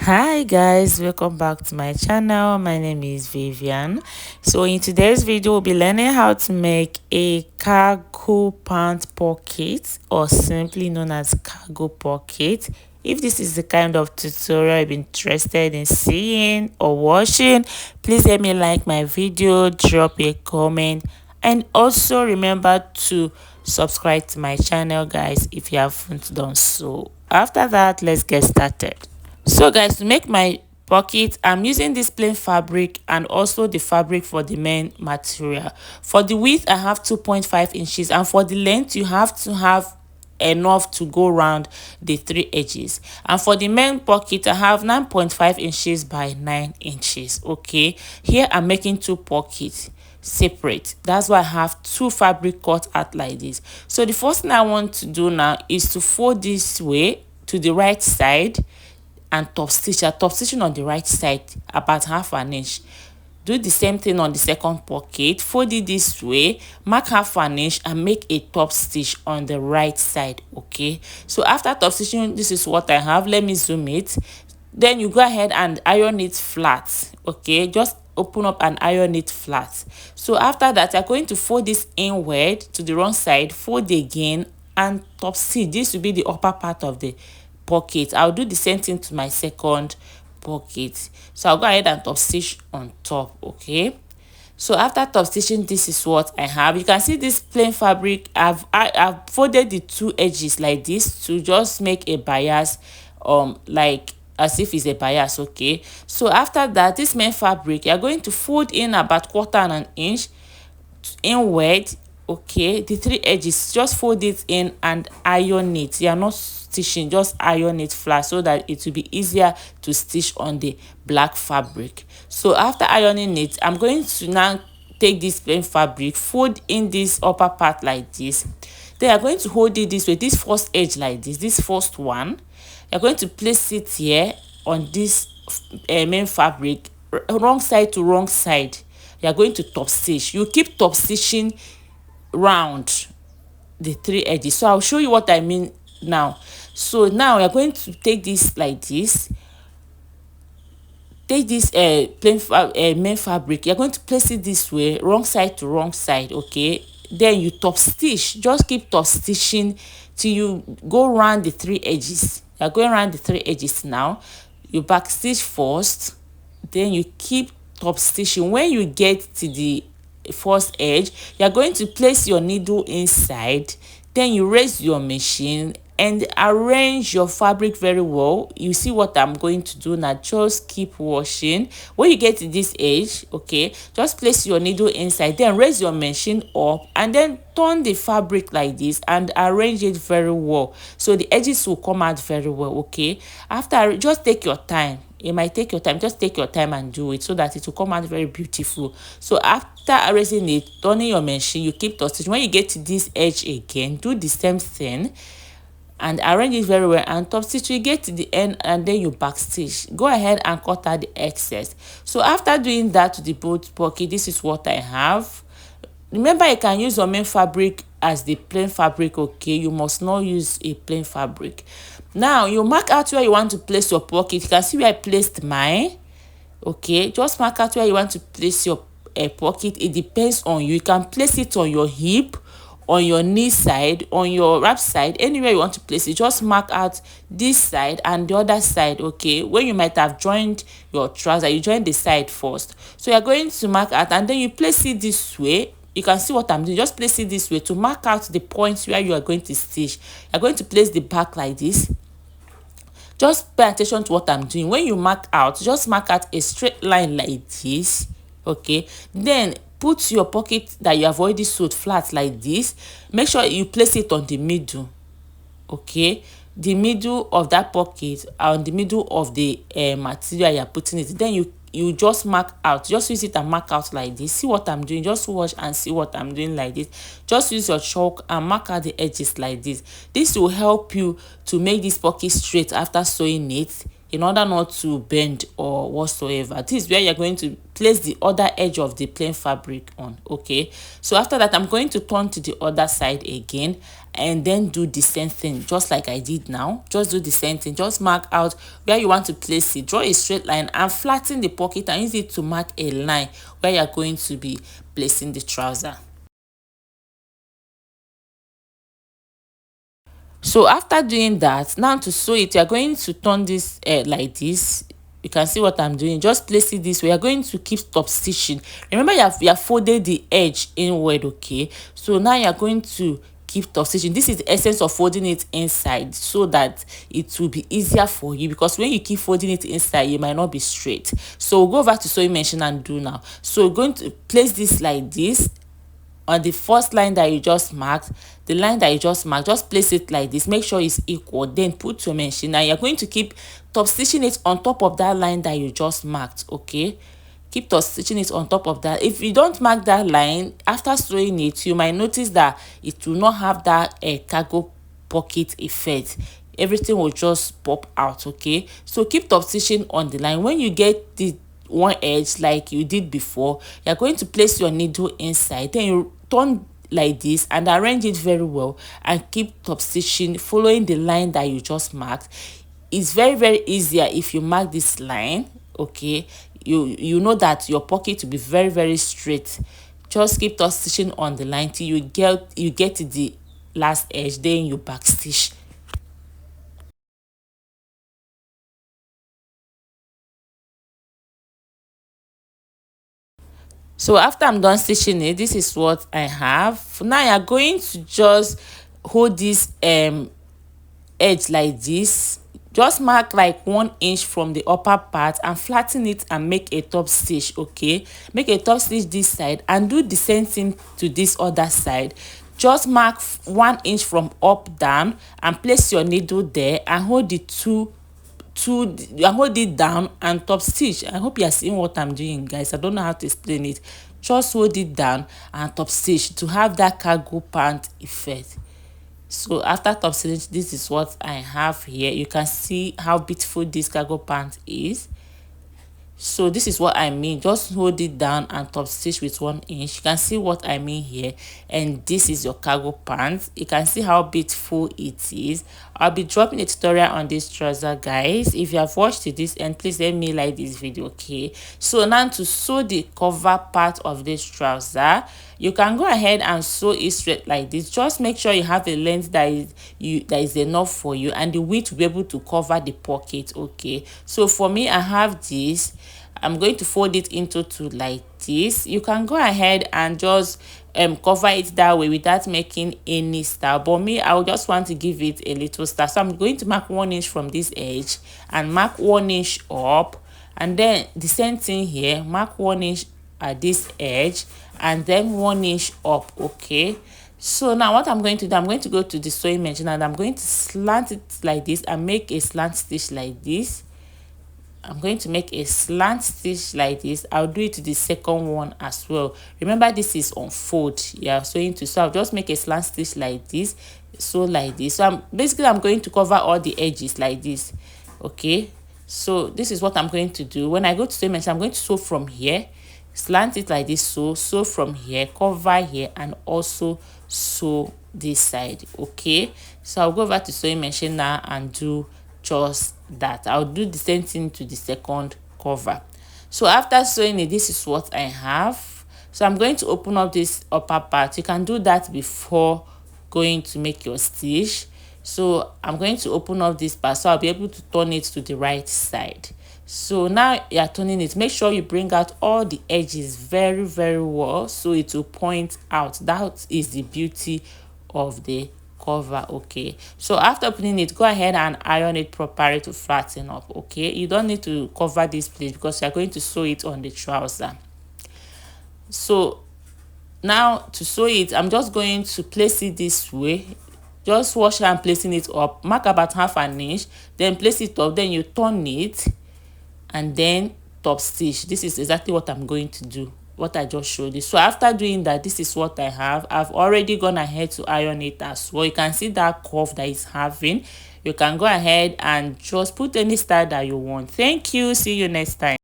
Hi guys, welcome back to my channel. My name is Vivian. So in today's video we'll be learning how to make a cargo pant pocket, or simply known as cargo pocket. If this is the kind of tutorial you've been interested in seeing or watching, please let me like my video, drop a comment, and also remember to subscribe to my channel guys if you haven't done so. After that, let's get started. So guys, to make my pocket, I'm using this plain fabric and also the fabric for the main material. For the width I have 2.5 inches, and for the length you have to have enough to go around the three edges. And for the main pocket I have 9.5 inches by 9 inches. Okay, here I'm making two pockets separate. That's why I have two fabric cut out like this. So the first thing I want to do now is to fold this way to the right side and top stitching on the right side about half an inch. Do the same thing on the second pocket, fold it this way, mark half an inch and make a top stitch on the right side. Okay, so after top stitching, this is what I have. Let me zoom it. Then you go ahead and iron it flat. Okay, just open up and iron it flat. So after that, you're going to fold this inward to the wrong side, fold again and top stitch. This will be the upper part of the pocket. I'll do the same thing to my second pocket. So I'll go ahead and top stitch on top. Okay, so after top stitching, this is what I have. You can see this plain fabric. I've folded the two edges like this to just make a bias, like as if it's a bias. Okay, so after that, this main fabric you're going to fold in about quarter and an inch inward. Okay, the three edges, just fold it in and iron it. You are not stitching, just iron it flat so that it will be easier to stitch on the black fabric. So after ironing it, I'm going to now take this plain fabric, fold in this upper part like this. Then you're going to hold it this way, this first edge like this first one. You're going to place it here on this main fabric, wrong side to wrong side. You're going to top stitch. You keep top stitching round the three edges. So I'll show you what I mean now. So now we're going to take this like this. Take this main fabric. You're going to place it this way, wrong side to wrong side. Okay, then you top stitch. Just keep top stitching till you go around the three edges. You're going around the three edges now. You back stitch first, then you keep top stitching. When you get to the first edge, you're going to place your needle inside, then you raise your machine and arrange your fabric very well. You see what I'm going to do now. Just keep washing. When you get to this edge, okay, just place your needle inside, then raise your machine up and then turn the fabric like this and arrange it very well so the edges will come out very well. Okay, after, just take your time. It might take your time, just take your time and do it so that it will come out very beautiful. So after erasing it, turning your machine, you keep top stitch. When you get to this edge again, do the same thing and arrange it very well and top stitch. You get to the end and then you back stitch. Go ahead and cut out the excess. So after doing that to the both pocket, this is what I have. Remember, you can use your main fabric as the plain fabric. Okay, you must not use a plain fabric. Now you mark out where you want to place your pocket. You can see where I placed mine. Okay, just mark out where you want to place your pocket. It depends on you. You can place it on your hip, on your knee side, on your wrap side, anywhere you want to place it. Just mark out this side and the other side. Okay, when you might have joined your trouser, you join the side first. So you're going to mark out and then you place it this way. You can see what I'm doing. Just place it this way to mark out the points where you are going to stitch. You're going to place the back like this. Just pay attention to what I'm doing. When you mark out, just mark out a straight line like this. Okay, then put your pocket that you have already sewed flat like this. Make sure you place it on the middle. Okay, the middle of that pocket, on the middle of the material you're putting it. Then you just mark out. Just use it and mark out like this. See what I'm doing. Just watch and see what I'm doing like this. Just use your chalk and mark out the edges like this. This will help you to make this pocket straight after sewing it. in order not to bend or whatsoever. This is where you're going to place the other edge of the plain fabric on. Okay, so after that, I'm going to turn to the other side again and then do the same thing just like I did now. Just do the same thing. Just mark out where you want to place it, draw a straight line and flatten the pocket and use it to mark a line where you're going to be placing the trouser. So after doing that, now to sew it, you're going to turn this like this. You can see what I'm doing. Just place it this way. You're going to keep top stitching. Remember, you have folded the edge inward. Okay, so now you're going to keep top stitching. This is the essence of folding it inside, so that it will be easier for you, because when you keep folding it inside, you might not be straight. So we'll go over to sewing machine and do now. So we're going to place this like this on the first line that you just marked. The line that you just marked, just place it like this. Make sure it's equal, then put your machine and you're going to keep top stitching it on top of that line that you just marked. Okay, keep top stitching it on top of that. If you don't mark that line, after sewing it, you might notice that it will not have that cargo pocket effect. Everything will just pop out. Okay, so keep top stitching on the line. When you get the one edge like you did before, you're going to place your needle inside, then you turn like this and arrange it very well and keep top stitching following the line that you just marked. It's very easier if you mark this line. Okay, you know that your pocket will be very straight. Just keep top stitching on the line till you get to the last edge, then you back stitch. So after I'm done stitching it, this is what I have. Now you're going to just hold this edge like this. Just mark like 1 inch from the upper part and flatten it and make a top stitch. Okay, make a top stitch this side and do the same thing to this other side. Just mark 1 inch from up down and place your needle there and hold the hold it down and top stitch. I hope you are seeing what I'm doing, guys. I don't know how to explain it. Just hold it down and top stitch to have that cargo pant effect. So after top stitch, this is what I have here. You can see how beautiful this cargo pant is. So this is what I mean. Just hold it down and top stitch with 1 inch. You can see what I mean here. And this is your cargo pants. You can see how beautiful it is. I'll be dropping a tutorial on this trouser, guys. If you have watched this, and please let me like this video. Okay, so now to sew the cover part of this trouser, you can go ahead and sew it straight like this. Just make sure you have a length that is enough for you and the width to be able to cover the pocket. Okay, so for me, I have this. I'm going to fold it into two like this. You can go ahead and just cover it that way without making any star, but me, I would just want to give it a little star. So I'm going to mark 1 inch from this edge and mark 1 inch up, and then the same thing here, mark 1 inch at this edge and then 1 inch up. Okay, so now what I'm going to do, I'm going to go to the sewing machine and I'm going to slant it like this and make a slant stitch like this. I'm going to make a slant stitch like this. I'll do it to the second one as well. Remember, this is on fold. Yeah, sewing to, so I'll just make a slant stitch like this, so like this. So I'm going to cover all the edges like this. Okay, so this is what I'm going to do. When I go to sewing machine, I'm going to sew from here, slant it like this, sew from here, cover here, and also sew this side. Okay, so I'll go over to sewing machine now and do just that. I'll do the same thing to the second cover. So after sewing it, this is what I have. So I'm going to open up this upper part. You can do that before going to make your stitch. So I'm going to open up this part so I'll be able to turn it to the right side. So now you're turning it, make sure you bring out all the edges very well so it will point out. That is the beauty of the cover. Okay, so after opening it, go ahead and iron it properly to flatten up. Okay, you don't need to cover this place because you're going to sew it on the trouser. So now to sew it, I'm just going to place it this way. Just wash and placing it up, mark about 1/2 inch, then place it up, then you turn it and then top stitch. This is exactly what I'm going to do, what I just showed you. So after doing that, this is what I have. I've already gone ahead to iron it as well. You can see that curve that it's having. you can go ahead and just put any style that you want. Thank you. See you next time.